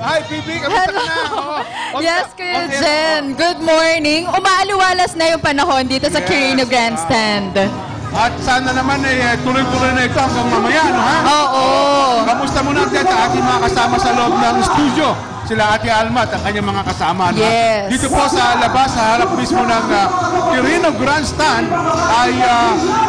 Hi, Bibi. Kamusta ka na? Yes, Kuya Jen. Good morning. Umaaliwalas na yung panahon dito sa Quirino Grandstand. At sana naman tuloy-tuloy na ito hanggang mamaya, no, ha? Oo. Kamusta muna natin ang ating mga kasama sa loob ng studio? Sila Ate Alma at ang kanyang mga kasama. No? Yes. Dito po sa labas, sa harap mismo ng Quirino Grandstand, ay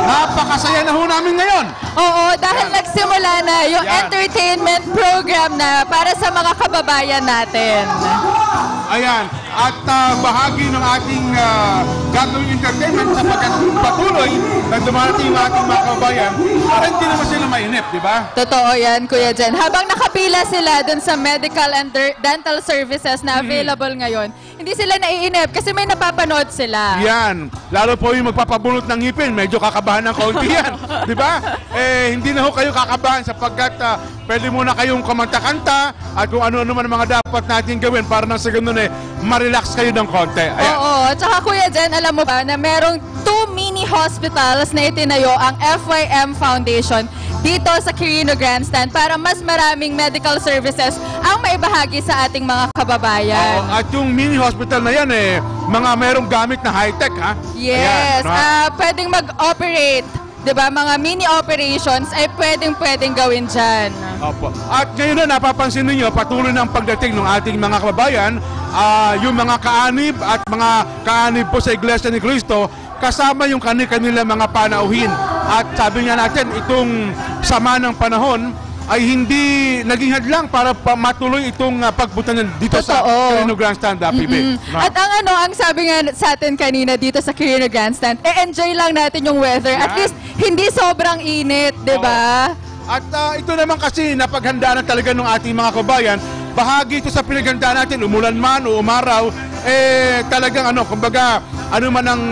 napakasaya na ho namin ngayon. Oo, dahil nagsimula na yung entertainment program na para sa mga kababayan natin. Ayan. At bahagi ng ating gagawing entertainment sapagkat patuloy na dumarating yung ating mga kababayan para hindi naman sila mainip, di ba? Totoo yan, Kuya Jen. Habang nakapila sila dun sa medical and dental services na available ngayon, hindi sila naiinip kasi may napapanood sila. Yan. Lalo po yung magpapabunot ng ngipin, medyo kakabahan ng kaunti yan. Di ba? Hindi na ho kayo kakabahan sapagkat pwede muna kayong kumanta-kanta at kung ano-ano man mga dapat natin gawin para nang sa ganun relax kayo ng konti. Ayan. Oo. Tsaka Kuya Jen, alam mo ba na merong 2 mini hospitals na itinayo ang FYM Foundation dito sa Quirino Grandstand para mas maraming medical services ang maibahagi sa ating mga kababayan. Oo. At yung mini hospital na yan, mga merong gamit na high-tech, ha? Yes. Pwedeng mag-operate. Diba, mga mini operations ay pwedeng gawin dyan. Opo. At ngayon na napapansin ninyo, patuloy ng pagdating ng ating mga kababayan, yung mga kaanib at mga kaanib po sa Iglesia ni Cristo, kasama yung kanila mga panauhin. At sabi nga natin, itong sama ng panahon ay hindi naging hadlang para matuloy itong pagpunta dito sa Quirino Grandstand, PB. At ang sabi nga sa atin kanina dito sa Quirino Grandstand, enjoy lang natin yung weather. Yan. At least, hindi sobrang init, di ba? At ito naman kasi napaghandaan talaga ng ating mga kabayan. Bahagi ito sa pinaghandaan natin, umulan man o umaraw, talagang kumbaga, ano man ang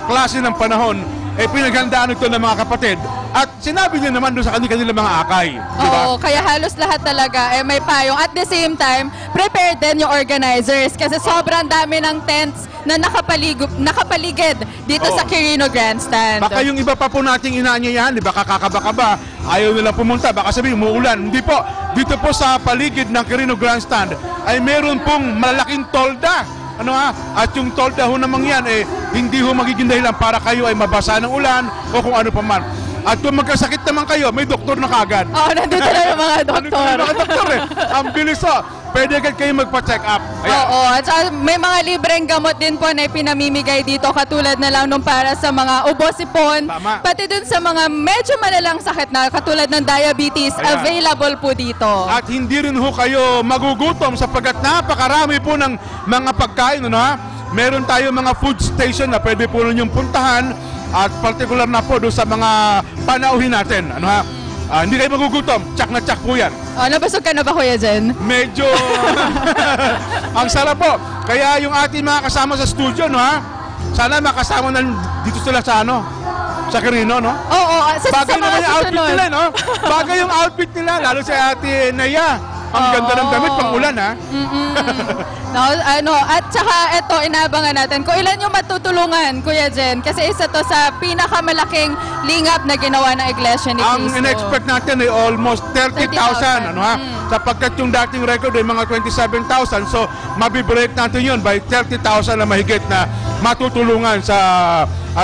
klase ng panahon, pinaghandaan ito ng mga kapatid. At sinabi niya naman doon sa kanila mga akay. Diba? Oo, kaya halos lahat talaga may payong. At the same time, prepared din yung organizers kasi sobrang dami ng tents na nakapaligid dito sa Quirino Grandstand. Baka yung iba pa po nating inaanyayahan, di ba, kakakaba-kaba, ayaw nilang pumunta, baka sabihin, umuulan. Hindi po, dito po sa paligid ng Quirino Grandstand ay meron pong malaking tolda. At yung tolda ho namang yan, hindi ho magiging dahilan para kayo ay mabasa ng ulan o kung ano pa man. At kung magkasakit naman kayo, may doktor na kagad. Oo, nandito na yung mga doktor. Ang bilis ho. Pwede agad kayo magpa-check up. Ayan. Oo, at may mga libreng gamot din po na pinamimigay dito katulad na lang nung para sa mga ubo-sipon. Pati dun sa mga medyo malalang sakit na katulad ng diabetes, available po dito. At hindi rin ho kayo magugutom sapagkat napakarami po ng mga pagkain. Meron tayo mga food station na pwede po ninyong puntahan at particular na po doon sa mga panauhin natin. Hindi kayo magugutom. Tsak na tsak po yan. Nabusog ka na ba, Kuya Jen? Medyo. Ang sarap po. Kaya yung ating mga kasama sa studio, sana makasama na dito sila sa sa Quirino, Oo. Bagay naman yung outfit nila, Bagay yung outfit nila, lalo si Ate Naya. Ang ganda ng damit pang ulan, ha? At saka ito, inabangan natin kung ilan yung matutulungan, Kuya Jen. Kasi isa to sa pinakamalaking lingap na ginawa ng Iglesia ni Cristo. Ang in-expect natin ay almost 30,000, sapagkat yung dating record ay mga 27,000. So, mabibreak natin yun by 30,000 na mahigit na matutulungan sa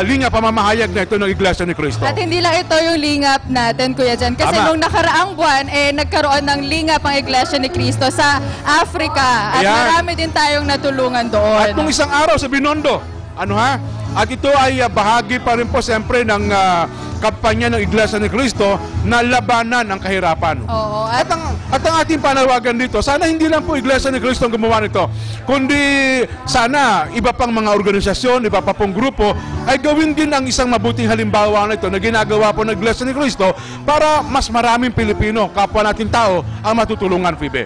lingap pamamahayag na ito ng Iglesia ni Cristo. At hindi lang ito yung lingap natin, Kuya Jen. Kasi nung nakaraang buwan, nagkaroon ng lingap ang Iglesia ni Cristo sa Africa. At marami din tayong natulungan doon. At nung isang araw sa Binondo, At ito ay bahagi pa rin po siyempre ng kampanya ng Iglesia ni Cristo na labanan ang kahirapan. Oo. At ang ating panawagan dito, sana hindi lang po Iglesia ni Cristo ang gumawa nito, kundi sana iba pang mga organisasyon, iba pa pong grupo ay gawin din ang isang mabuting halimbawa nito na ginagawa po ng Iglesia ni Cristo para mas maraming Pilipino, kapwa natin tao, ang matutulungan, Phoebe.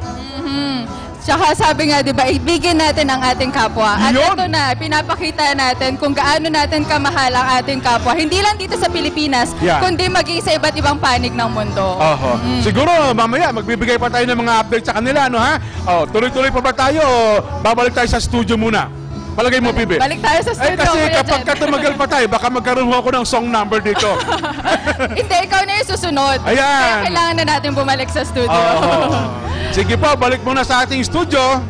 Tsaka sabi nga, di ba, ibigin natin ang ating kapwa. At ito na, pinapakita natin kung gaano natin kamahal ang ating kapwa. Hindi lang dito sa Pilipinas, kundi maging sa iba't ibang panig ng mundo. Siguro, mamaya, magbibigay pa tayo ng mga update sa kanila, Tuloy-tuloy pa ba tayo o babalik tayo sa studio muna? Palagay mo, Bibi? Balik tayo sa Ay, studio. kasi Kuya kapag Jen. katumagal pa tayo, baka magkaroon ako ng song number dito. Hindi, ikaw na yung susunod. Ayan. Kaya kailangan na natin bumalik sa studio. Oo. Sige po, balik muna sa ating studio.